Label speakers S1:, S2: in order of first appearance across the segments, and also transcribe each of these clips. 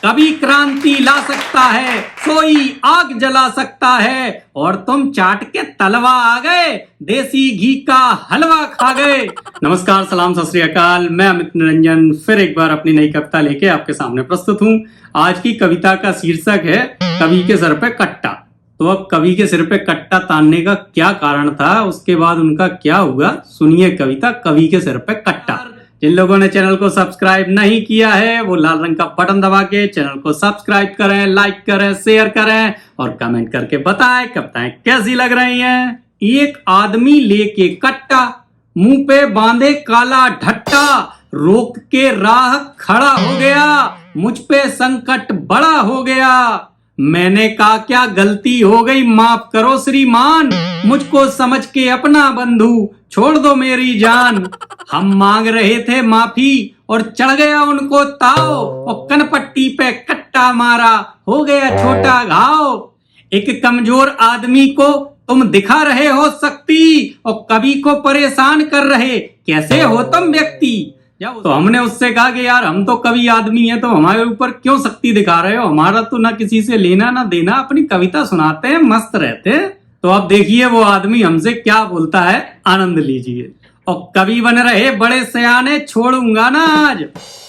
S1: कभी क्रांति ला सकता है, सोई आग जला सकता है, और तुम चाट के तलवा आ गए, देसी घी का हलवा खा गए। नमस्कार, सलाम, सत श्री अकाल। मैं अमित निरंजन फिर एक बार अपनी नई कविता लेके आपके सामने प्रस्तुत हूँ। आज की कविता का शीर्षक है कवि के सर पे कट्टा। तो अब कवि के सिर पे कट्टा तानने का क्या कारण था, उसके बाद उनका क्या हुआ, सुनिए कविता कवि के सिर पे कट्टा। जिन लोगों ने चैनल को सब्सक्राइब नहीं किया है वो लाल रंग का बटन दबा के चैनल को सब्सक्राइब करें, लाइक करें, शेयर करें और कमेंट करके बताएं कविताएं कैसी लग रही हैं। एक आदमी लेके कट्टा, मुंह पे बांधे काला ढट्टा, रोक के राह खड़ा हो गया, मुझ पे संकट बड़ा हो गया। मैंने कहा क्या गलती हो गई, माफ करो श्रीमान, मुझको समझ के अपना बंधु छोड़ दो मेरी जान। हम मांग रहे थे माफी और चढ़ गया उनको ताव, और कनपट्टी पे कट्टा मारा, हो गया छोटा घाव। एक कमजोर आदमी को तुम दिखा रहे हो शक्ति, और कवि को परेशान कर रहे कैसे हो तुम व्यक्ति। तो हमने उससे कहा कि यार हम तो कवि आदमी हैं, तो हमारे ऊपर क्यों शक्ति दिखा रहे हो, हमारा तो ना किसी से लेना ना देना, अपनी कविता सुनाते हैं, मस्त रहते हैं। तो अब देखिए वो आदमी हमसे क्या बोलता है, आनंद लीजिए। और कवि बन रहे बड़े सयाने, छोड़ूंगा ना आज।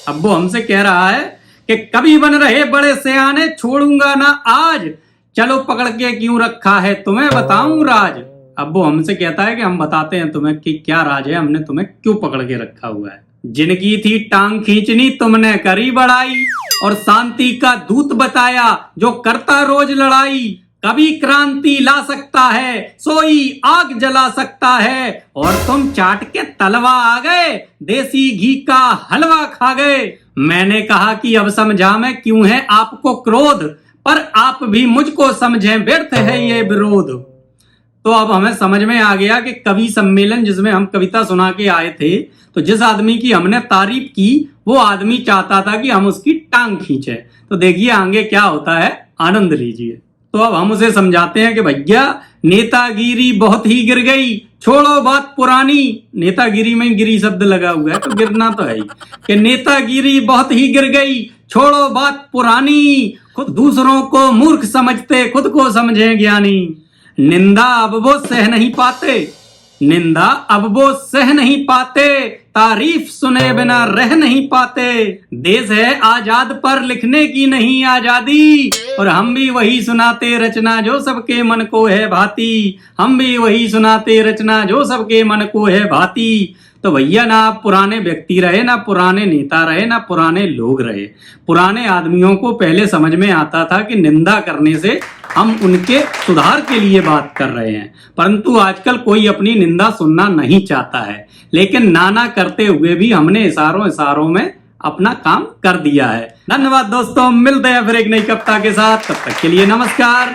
S1: अब वो हमसे कह रहा है कि कवि बन रहे बड़े सयाने, छोड़ूंगा ना आज, चलो पकड़ के क्यों रखा है तुम्हें बताऊं राज। अब वो हमसे कहता है कि हम बताते हैं तुम्हें कि क्या राज है, हमने तुम्हें क्यों पकड़ के रखा हुआ है। जिनकी थी टांग खींचनी तुमने करी बड़ाई, और शांति का दूत बताया जो करता रोज लड़ाई। कभी क्रांति ला सकता है, सोई आग जला सकता है, और तुम चाट के तलवा आ गए, देसी घी का हलवा खा गए। मैंने कहा कि अब समझा मैं क्यों है आपको क्रोध, पर आप भी मुझको समझें व्यर्थ है ये विरोध। तो अब हमें समझ में आ गया कि कवि सम्मेलन जिसमें हम कविता सुना के आए थे, तो जिस आदमी की हमने तारीफ की वो आदमी चाहता था कि हम उसकी टांग खींचे। तो देखिए आगे क्या होता है, आनंद लीजिए। तो अब हम उसे समझाते हैं कि भैया नेतागिरी बहुत ही गिर गई, छोड़ो बात पुरानी। नेतागिरी में गिरी शब्द लगा हुआ है तो गिरना तो है ही, कि नेतागिरी बहुत ही गिर गई, छोड़ो बात पुरानी। खुद दूसरों को मूर्ख समझते, खुद को समझे ज्ञानी। निंदा अब वो सह नहीं पाते, निंदा अब वो सह नहीं पाते, तारीफ सुने बिना रह नहीं पाते। देश है आजाद पर लिखने की नहीं आजादी, और हम भी वही सुनाते रचना जो सबके मन को है भाती। हम भी वही सुनाते रचना जो सबके मन को है भाती। तो भैया ना आप पुराने व्यक्ति रहे, ना पुराने नेता रहे, ना पुराने लोग रहे। पुराने आदमियों को पहले समझ में आता था कि निंदा करने से हम उनके सुधार के लिए बात कर रहे हैं, परंतु आजकल कोई अपनी निंदा सुनना नहीं चाहता है। लेकिन नाना करते हुए भी हमने इशारों में अपना काम कर दिया है। धन्यवाद दोस्तों, मिलते हैं फिर एक नई कविता के साथ, तब तक के लिए नमस्कार।